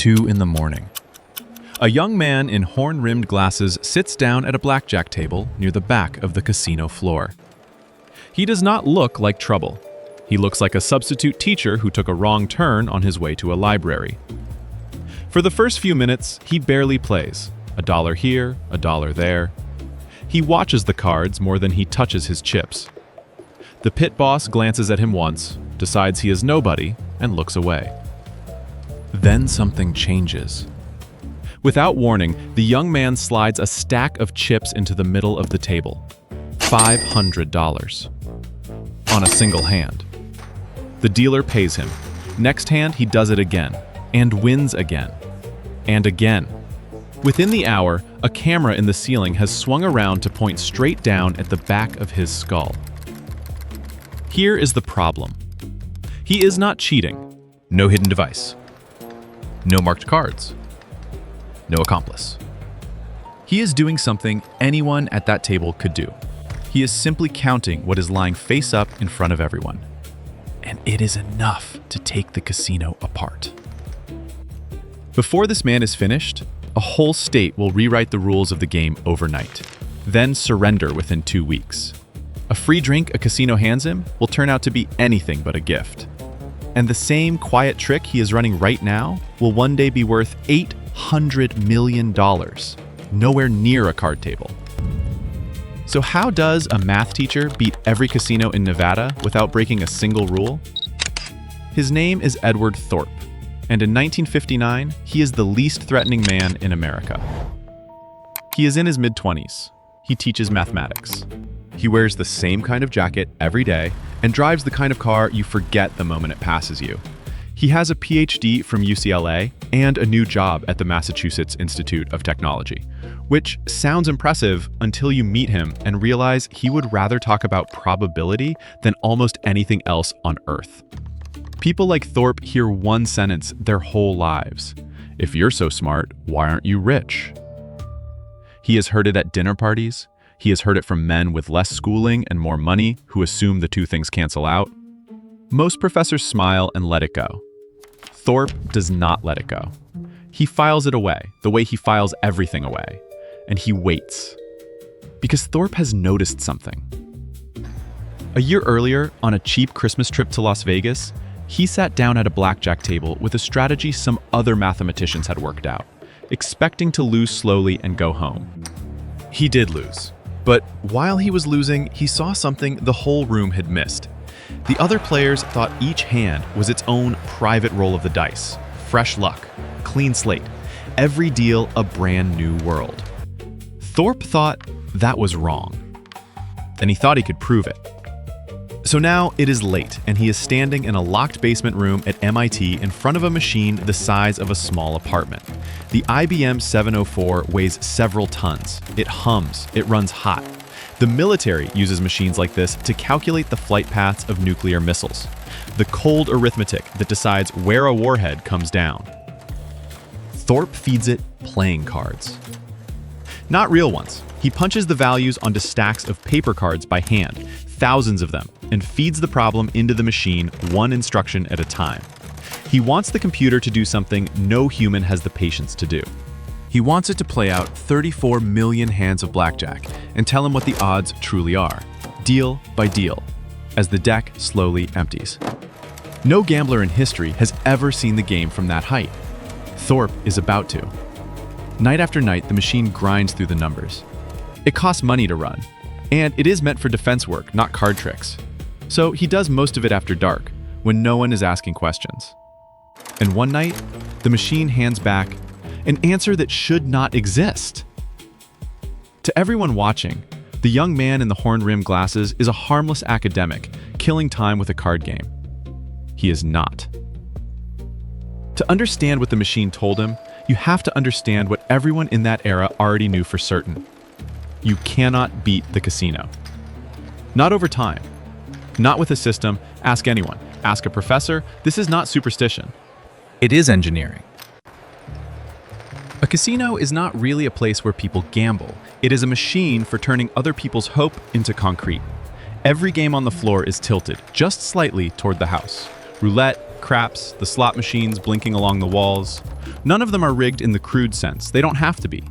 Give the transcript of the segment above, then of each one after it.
2 in the morning. A young man in horn-rimmed glasses sits down at a blackjack table near the back of the casino floor. He does not look like trouble. He looks like a substitute teacher who took a wrong turn on his way to a library. For the first few minutes, he barely plays. $1 here, $1 there. He watches the cards more than he touches his chips. The pit boss glances at him once, decides he is nobody, and looks away. Then something changes. Without warning, the young man slides a stack of chips into the middle of the table. $500. On a single hand. The dealer pays him. Next hand, he does it again, and wins again, and again. Within the hour, a camera in the ceiling has swung around to point straight down at the back of his skull. Here is the problem. He is not cheating. No hidden device. No marked cards. No accomplice. He is doing something anyone at that table could do. He is simply counting what is lying face up in front of everyone. And it is enough to take the casino apart. Before this man is finished, a whole state will rewrite the rules of the game overnight, then surrender within 2 weeks. A free drink a casino hands him will turn out to be anything but a gift. And the same quiet trick he is running right now will one day be worth $800 million, nowhere near a card table. So how does a math teacher beat every casino in Nevada without breaking a single rule? His name is Edward Thorp, and in 1959, he is the least threatening man in America. He is in his mid-20s. He teaches mathematics. He wears the same kind of jacket every day and drives the kind of car you forget the moment it passes you. He has a PhD from UCLA and a new job at the Massachusetts Institute of Technology, which sounds impressive until you meet him and realize he would rather talk about probability than almost anything else on Earth. People like Thorp hear one sentence their whole lives. If you're so smart, why aren't you rich? He has heard it at dinner parties. He has heard it from men with less schooling and more money who assume the two things cancel out. Most professors smile and let it go. Thorp does not let it go. He files it away, the way he files everything away. And he waits. Because Thorp has noticed something. A year earlier, on a cheap Christmas trip to Las Vegas, he sat down at a blackjack table with a strategy some other mathematicians had worked out, expecting to lose slowly and go home. He did lose. But while he was losing, he saw something the whole room had missed. The other players thought each hand was its own private roll of the dice. Fresh luck, clean slate, every deal a brand new world. Thorp thought that was wrong. Then he thought he could prove it. So now it is late, and he is standing in a locked basement room at MIT in front of a machine the size of a small apartment. The IBM 704 weighs several tons. It hums, it runs hot. The military uses machines like this to calculate the flight paths of nuclear missiles. The cold arithmetic that decides where a warhead comes down. Thorp feeds it playing cards. Not real ones. He punches the values onto stacks of paper cards by hand, thousands of them, and feeds the problem into the machine one instruction at a time. He wants the computer to do something no human has the patience to do. He wants it to play out 34 million hands of blackjack and tell him what the odds truly are, deal by deal, as the deck slowly empties. No gambler in history has ever seen the game from that height. Thorp is about to. Night after night, the machine grinds through the numbers. It costs money to run, and it is meant for defense work, not card tricks. So he does most of it after dark, when no one is asking questions. And one night, the machine hands back an answer that should not exist. To everyone watching, the young man in the horn-rimmed glasses is a harmless academic, killing time with a card game. He is not. To understand what the machine told him, you have to understand what everyone in that era already knew for certain. You cannot beat the casino. Not over time. Not with a system. Ask anyone. Ask a professor. This is not superstition. It is engineering. A casino is not really a place where people gamble. It is a machine for turning other people's hope into concrete. Every game on the floor is tilted just slightly toward the house. Roulette, craps, the slot machines blinking along the walls. None of them are rigged in the crude sense. They don't have to be.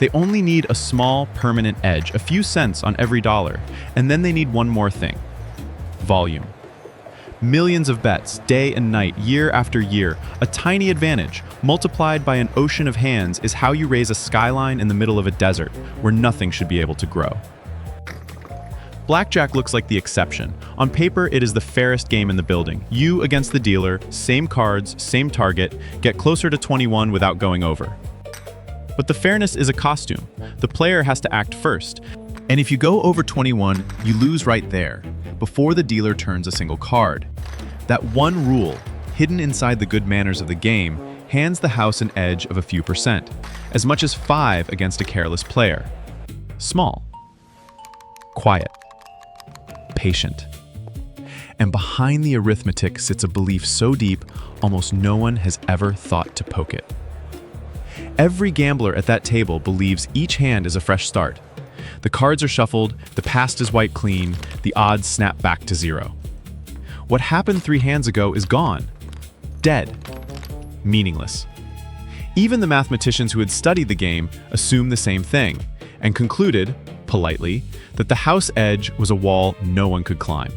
They only need a small, permanent edge, a few cents on every dollar, and then they need one more thing: volume. Millions of bets, day and night, year after year. A tiny advantage, multiplied by an ocean of hands, is how you raise a skyline in the middle of a desert, where nothing should be able to grow. Blackjack looks like the exception. On paper, it is the fairest game in the building. You against the dealer, same cards, same target, get closer to 21 without going over. But the fairness is a costume. The player has to act first. And if you go over 21, you lose right there, before the dealer turns a single card. That one rule, hidden inside the good manners of the game, hands the house an edge of a few percent, as much as 5 against a careless player. Small. Quiet. Patient. And behind the arithmetic sits a belief so deep, almost no one has ever thought to poke it. Every gambler at that table believes each hand is a fresh start. The cards are shuffled, the past is wiped clean, the odds snap back to 0. What happened 3 hands ago is gone. Dead. Meaningless. Even the mathematicians who had studied the game assumed the same thing, and concluded, politely, that the house edge was a wall no one could climb.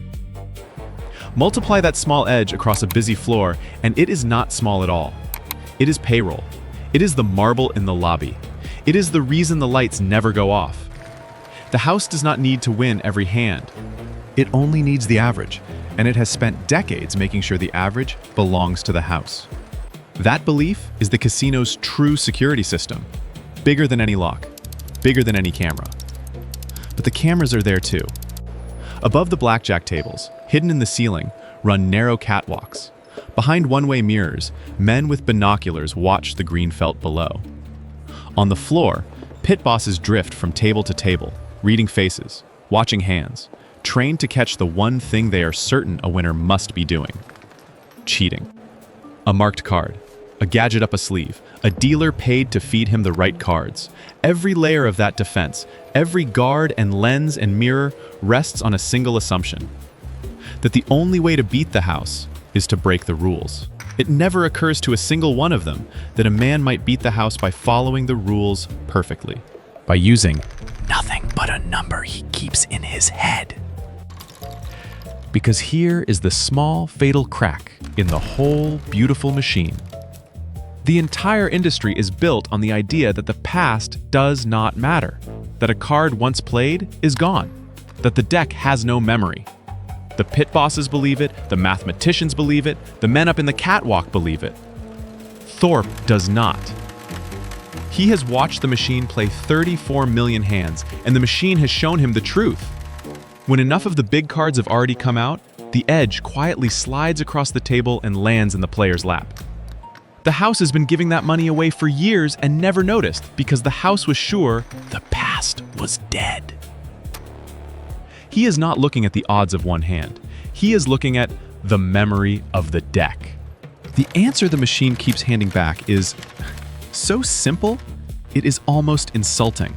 Multiply that small edge across a busy floor, and it is not small at all. It is payroll. It is the marble in the lobby. It is the reason the lights never go off. The house does not need to win every hand. It only needs the average, and it has spent decades making sure the average belongs to the house. That belief is the casino's true security system. Bigger than any lock. Bigger than any camera. But the cameras are there too. Above the blackjack tables, hidden in the ceiling, run narrow catwalks. Behind one-way mirrors, men with binoculars watch the green felt below. On the floor, pit bosses drift from table to table, reading faces, watching hands, trained to catch the one thing they are certain a winner must be doing: cheating. A marked card, a gadget up a sleeve, a dealer paid to feed him the right cards. Every layer of that defense, every guard and lens and mirror rests on a single assumption: that the only way to beat the house is to break the rules. It never occurs to a single one of them that a man might beat the house by following the rules perfectly, by using nothing but a number he keeps in his head. Because here is the small, fatal crack in the whole beautiful machine. The entire industry is built on the idea that the past does not matter, that a card once played is gone, that the deck has no memory. The pit bosses believe it, the mathematicians believe it, the men up in the catwalk believe it. Thorp does not. He has watched the machine play 34 million hands, and the machine has shown him the truth. When enough of the big cards have already come out, the edge quietly slides across the table and lands in the player's lap. The house has been giving that money away for years and never noticed because the house was sure the past was dead. He is not looking at the odds of one hand. He is looking at the memory of the deck. The answer the machine keeps handing back is so simple, it is almost insulting.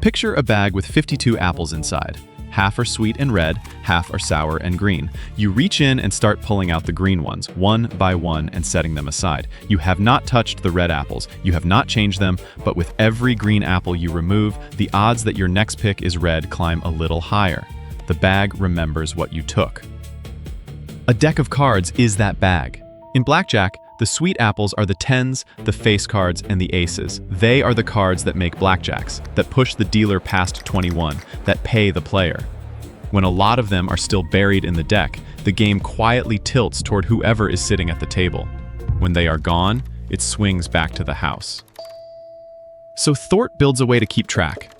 Picture a bag with 52 apples inside. Half are sweet and red, half are sour and green. You reach in and start pulling out the green ones, one by one, and setting them aside. You have not touched the red apples. You have not changed them, but with every green apple you remove, the odds that your next pick is red climb a little higher. The bag remembers what you took. A deck of cards is that bag. In blackjack, the sweet apples are the tens, the face cards, and the aces. They are the cards that make blackjacks, that push the dealer past 21, that pay the player. When a lot of them are still buried in the deck, the game quietly tilts toward whoever is sitting at the table. When they are gone, it swings back to the house. So Thorp builds a way to keep track.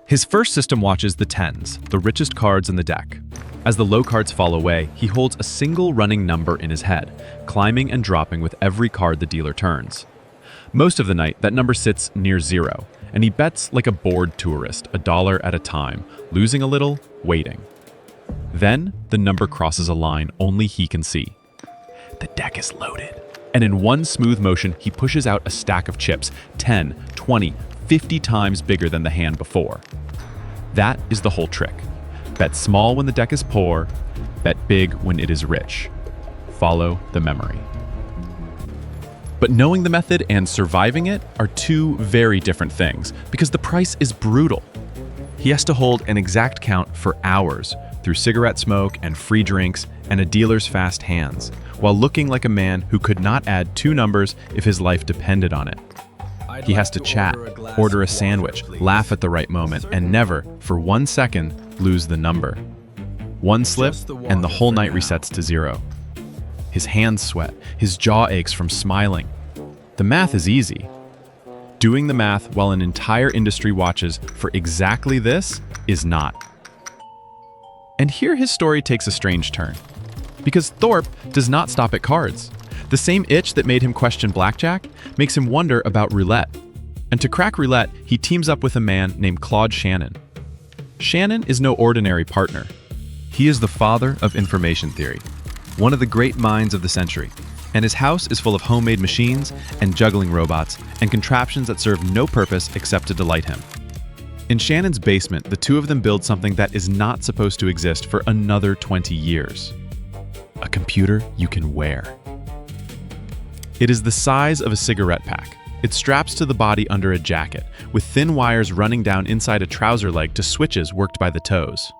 His first system watches the tens, the richest cards in the deck. As the low cards fall away, he holds a single running number in his head, climbing and dropping with every card the dealer turns. Most of the night, that number sits near 0, and he bets like a bored tourist, $1 at a time, losing a little, waiting. Then, the number crosses a line only he can see. The deck is loaded, and in one smooth motion, he pushes out a stack of chips, 10, 20, 50 times bigger than the hand before. That is the whole trick. Bet small when the deck is poor, bet big when it is rich. follow the memory. But knowing the method and surviving it are two very different things, because the price is brutal. He has to hold an exact count for hours through cigarette smoke and free drinks and a dealer's fast hands, while looking like a man who could not add two numbers if his life depended on it. He has to chat, order a sandwich, laugh at the right moment, and never, for 1 second, lose the number. One slip, and the whole night resets to 0. His hands sweat, his jaw aches from smiling. The math is easy. Doing the math while an entire industry watches for exactly this is not. And here his story takes a strange turn. Because Thorp does not stop at cards. The same itch that made him question blackjack makes him wonder about roulette. And to crack roulette, he teams up with a man named Claude Shannon. Shannon is no ordinary partner. He is the father of information theory, one of the great minds of the century, and his house is full of homemade machines and juggling robots and contraptions that serve no purpose except to delight him. In Shannon's basement, the two of them build something that is not supposed to exist for another 20 years. A computer you can wear. It is the size of a cigarette pack. It straps to the body under a jacket, with thin wires running down inside a trouser leg to switches worked by the toes.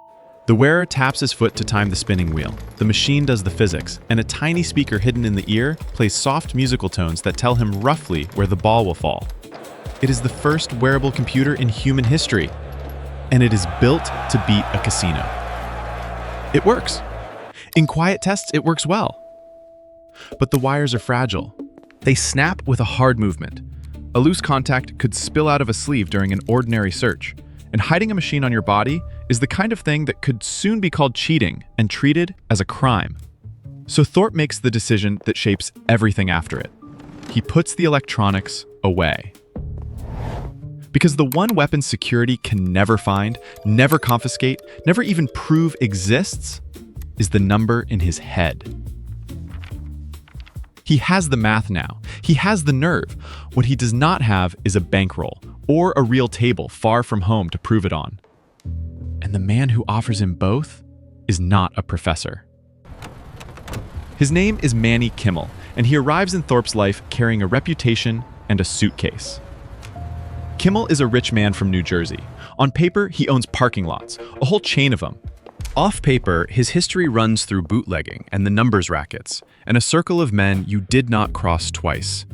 The wearer taps his foot to time the spinning wheel. The machine does the physics, and a tiny speaker hidden in the ear plays soft musical tones that tell him roughly where the ball will fall. It is the first wearable computer in human history, and it is built to beat a casino. It works. In quiet tests, it works well. But the wires are fragile. They snap with a hard movement. A loose contact could spill out of a sleeve during an ordinary search, and hiding a machine on your body is the kind of thing that could soon be called cheating and treated as a crime. So Thorp makes the decision that shapes everything after it. He puts the electronics away. Because the one weapon security can never find, never confiscate, never even prove exists, is the number in his head. He has the math now. He has the nerve. What he does not have is a bankroll or a real table far from home to prove it on. And the man who offers him both is not a professor. His name is Manny Kimmel, and he arrives in Thorp's life carrying a reputation and a suitcase. Kimmel is a rich man from New Jersey. On paper, he owns parking lots, a whole chain of them. Off paper, his history runs through bootlegging and the numbers rackets, and a circle of men you did not cross twice.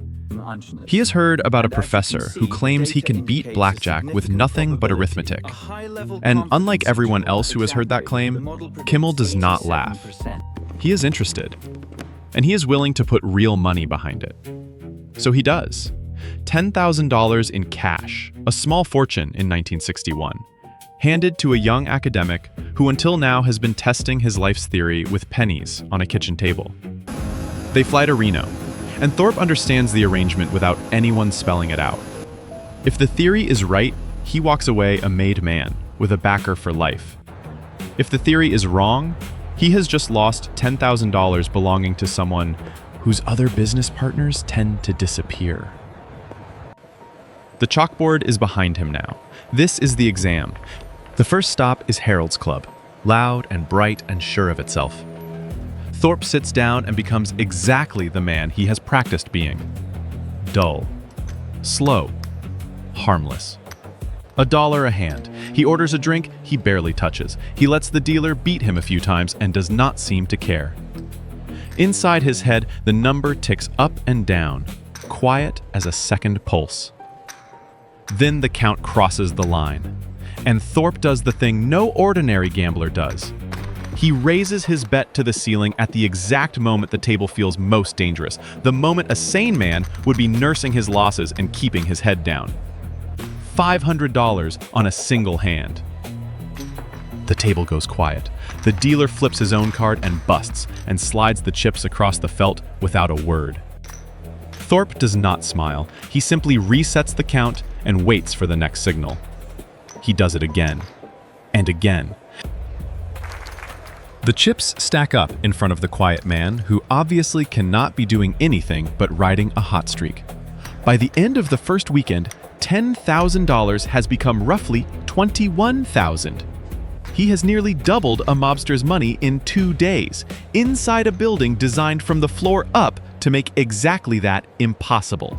He has heard about a professor who claims he can beat blackjack with nothing but arithmetic. And unlike everyone else who has heard that claim, Kimmel does not laugh. He is interested, and he is willing to put real money behind it. So he does. $10,000 in cash, a small fortune in 1961. Handed to a young academic who until now has been testing his life's theory with pennies on a kitchen table. They fly to Reno, and Thorp understands the arrangement without anyone spelling it out. If the theory is right, he walks away a made man, with a backer for life. If the theory is wrong, he has just lost $10,000 belonging to someone whose other business partners tend to disappear. The chalkboard is behind him now. This is the exam. The first stop is Harold's Club, loud and bright and sure of itself. Thorp sits down and becomes exactly the man he has practiced being. Dull, slow, harmless. $1 a hand. He orders a drink he barely touches. He lets the dealer beat him a few times and does not seem to care. Inside his head, the number ticks up and down, quiet as a second pulse. Then the count crosses the line, and Thorp does the thing no ordinary gambler does. He raises his bet to the ceiling at the exact moment the table feels most dangerous, the moment a sane man would be nursing his losses and keeping his head down. $500 on a single hand. The table goes quiet. The dealer flips his own card and busts, and slides the chips across the felt without a word. Thorp does not smile. He simply resets the count and waits for the next signal. He does it again, and again. The chips stack up in front of the quiet man, who obviously cannot be doing anything but riding a hot streak. By the end of the first weekend, $10,000 has become roughly $21,000. He has nearly doubled a mobster's money in 2 days, inside a building designed from the floor up to make exactly that impossible.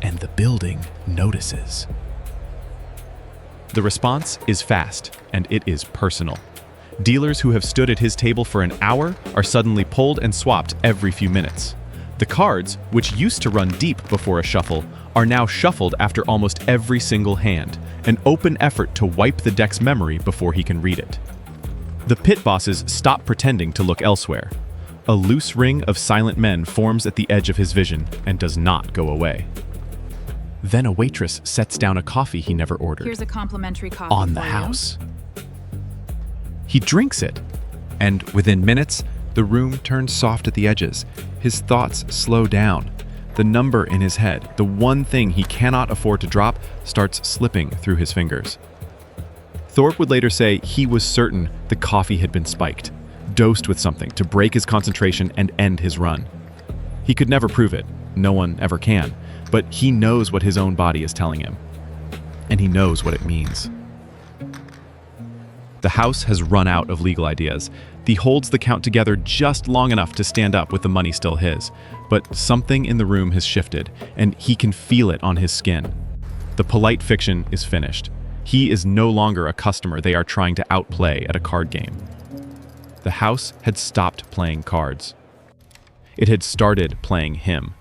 And the building notices. The response is fast, and it is personal. Dealers who have stood at his table for an hour are suddenly pulled and swapped every few minutes. The cards, which used to run deep before a shuffle, are now shuffled after almost every single hand, an open effort to wipe the deck's memory before he can read it. The pit bosses stop pretending to look elsewhere. A loose ring of silent men forms at the edge of his vision and does not go away. Then a waitress sets down a coffee he never ordered. Here's a complimentary coffee on the house. He drinks it, and within minutes, the room turns soft at the edges. His thoughts slow down. The number in his head, the one thing he cannot afford to drop, starts slipping through his fingers. Thorp would later say he was certain the coffee had been spiked, dosed with something to break his concentration and end his run. He could never prove it, no one ever can, but he knows what his own body is telling him. And he knows what it means. The house has run out of legal ideas. He holds the count together just long enough to stand up with the money still his. But something in the room has shifted, and he can feel it on his skin. The polite fiction is finished. He is no longer a customer they are trying to outplay at a card game. The house had stopped playing cards. It had started playing him.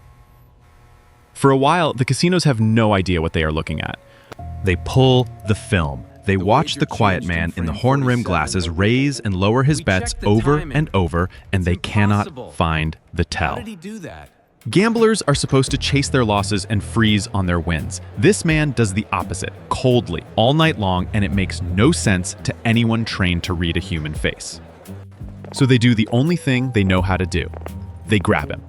For a while, the casinos have no idea what they are looking at. They pull the film. They watch the quiet man in the horn-rimmed glasses raise and lower his bets over and over, and they cannot find the tell. How did he do that? Gamblers are supposed to chase their losses and freeze on their wins. This man does the opposite, coldly, all night long, and it makes no sense to anyone trained to read a human face. So they do the only thing they know how to do. They grab him.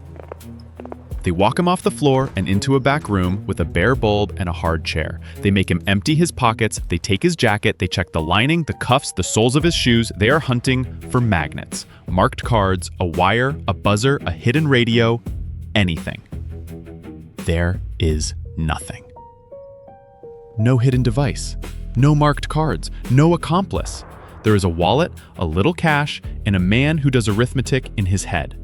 They walk him off the floor and into a back room with a bare bulb and a hard chair. They make him empty his pockets, they take his jacket, they check the lining, the cuffs, the soles of his shoes. They are hunting for magnets, marked cards, a wire, a buzzer, a hidden radio, anything. There is nothing. No hidden device, no marked cards, no accomplice. There is a wallet, a little cash, and a man who does arithmetic in his head.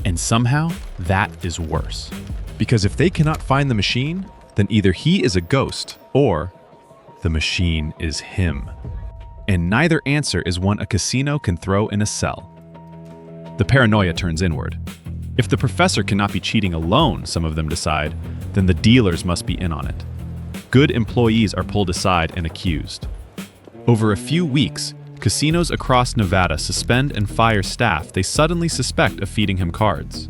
And somehow, that is worse. Because if they cannot find the machine, then either he is a ghost or the machine is him. And neither answer is one a casino can throw in a cell. The paranoia turns inward. If the professor cannot be cheating alone, some of them decide, then the dealers must be in on it. Good employees are pulled aside and accused. Over a few weeks, casinos across Nevada suspend and fire staff they suddenly suspect of feeding him cards.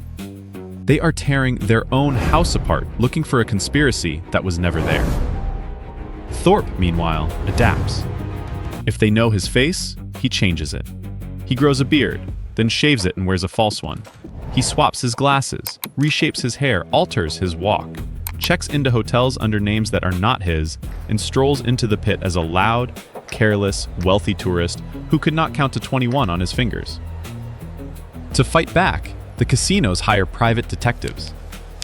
They are tearing their own house apart, looking for a conspiracy that was never there. Thorp, meanwhile, adapts. If they know his face, he changes it. He grows a beard, then shaves it and wears a false one. He swaps his glasses, reshapes his hair, alters his walk, checks into hotels under names that are not his, and strolls into the pit as a loud, careless, wealthy tourist who could not count to 21 on his fingers. To fight back, the casinos hire private detectives.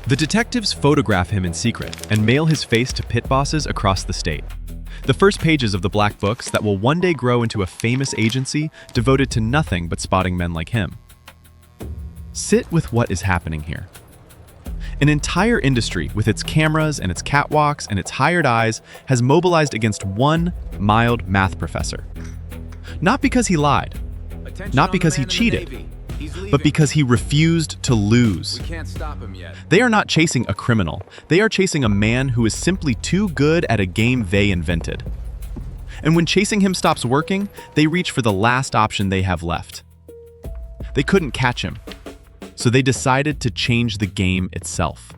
The detectives photograph him in secret and mail his face to pit bosses across the state. The first pages of the black books that will one day grow into a famous agency devoted to nothing but spotting men like him. Sit with what is happening here. An entire industry with its cameras and its catwalks and its hired eyes has mobilized against one mild math professor. Not because he lied, not because he cheated, but because he refused to lose. We can't stop him yet. They are not chasing a criminal. They are chasing a man who is simply too good at a game they invented. And when chasing him stops working, they reach for the last option they have left. They couldn't catch him, so they decided to change the game itself.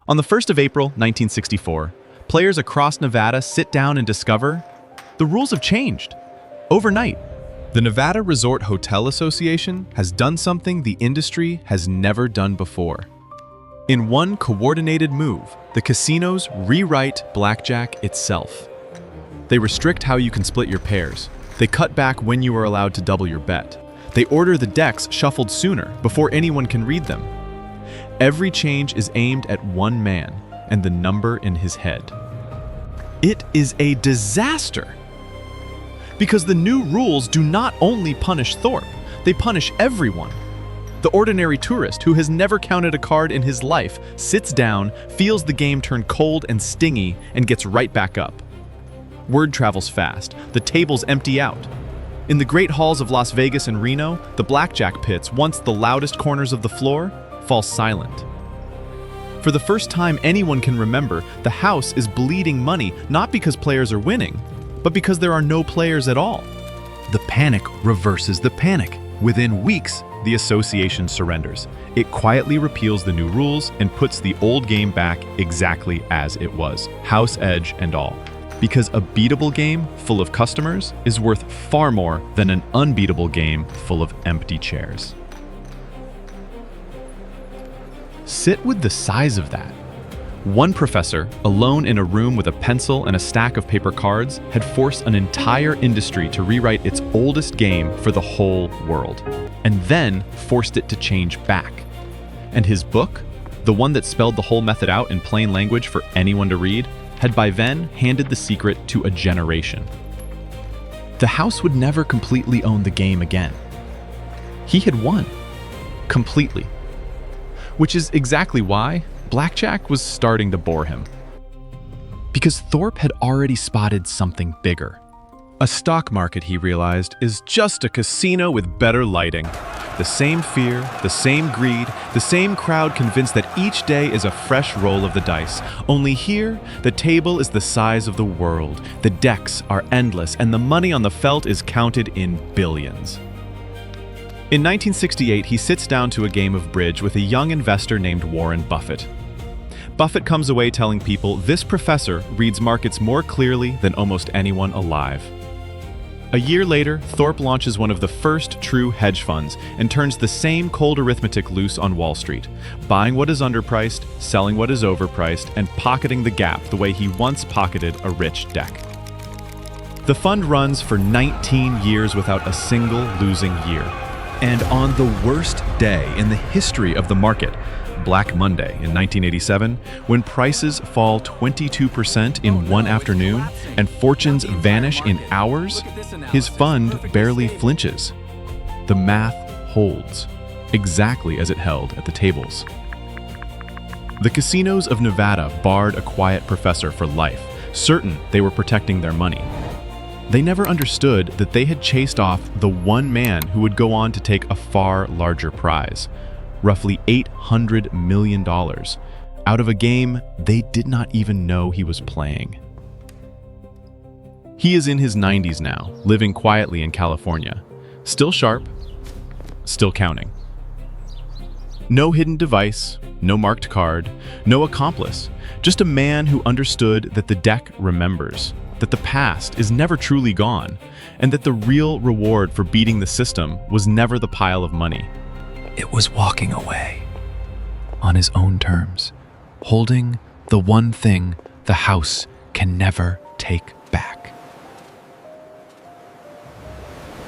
On the 1st of April, 1964, players across Nevada sit down and discover the rules have changed overnight. The Nevada Resort Hotel Association has done something the industry has never done before. In one coordinated move, the casinos rewrite Blackjack itself. They restrict how you can split your pairs. They cut back when you are allowed to double your bet. They order the decks shuffled sooner, before anyone can read them. Every change is aimed at one man and the number in his head. It is a disaster. Because the new rules do not only punish Thorp, they punish everyone. The ordinary tourist who has never counted a card in his life sits down, feels the game turn cold and stingy, and gets right back up. Word travels fast. The tables empty out. In the great halls of Las Vegas and Reno, the blackjack pits, once the loudest corners of the floor, fall silent. For the first time anyone can remember, the house is bleeding money not because players are winning, but because there are no players at all. The panic reverses the panic. Within weeks, the association surrenders. It quietly repeals the new rules and puts the old game back exactly as it was, house edge and all. Because a beatable game full of customers is worth far more than an unbeatable game full of empty chairs. Sit with the size of that. One professor, alone in a room with a pencil and a stack of paper cards, had forced an entire industry to rewrite its oldest game for the whole world, and then forced it to change back. And his book, the one that spelled the whole method out in plain language for anyone to read, had by then handed the secret to a generation. The house would never completely own the game again. He had won. Completely. Which is exactly why Blackjack was starting to bore him. Because Thorp had already spotted something bigger. A stock market, he realized, is just a casino with better lighting. The same fear, the same greed, the same crowd convinced that each day is a fresh roll of the dice. Only here, the table is the size of the world, the decks are endless, and the money on the felt is counted in billions. In 1968, he sits down to a game of bridge with a young investor named Warren Buffett. Buffett comes away telling people this professor reads markets more clearly than almost anyone alive. A year later, Thorp launches one of the first true hedge funds and turns the same cold arithmetic loose on Wall Street, buying what is underpriced, selling what is overpriced, and pocketing the gap the way he once pocketed a rich deck. The fund runs for 19 years without a single losing year. And on the worst day in the history of the market, Black Monday in 1987, when prices fall 22% in one afternoon and fortunes vanish in hours, his fund barely flinches. The math holds, exactly as it held at the tables. The casinos of Nevada barred a quiet professor for life, certain they were protecting their money. They never understood that they had chased off the one man who would go on to take a far larger prize, roughly $800 million, out of a game they did not even know he was playing. He is in his 90s now, living quietly in California. Still sharp, still counting. No hidden device, no marked card, no accomplice, just a man who understood that the deck remembers, that the past is never truly gone, and that the real reward for beating the system was never the pile of money. It was walking away, on his own terms, holding the one thing the house can never take back: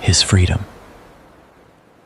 his freedom.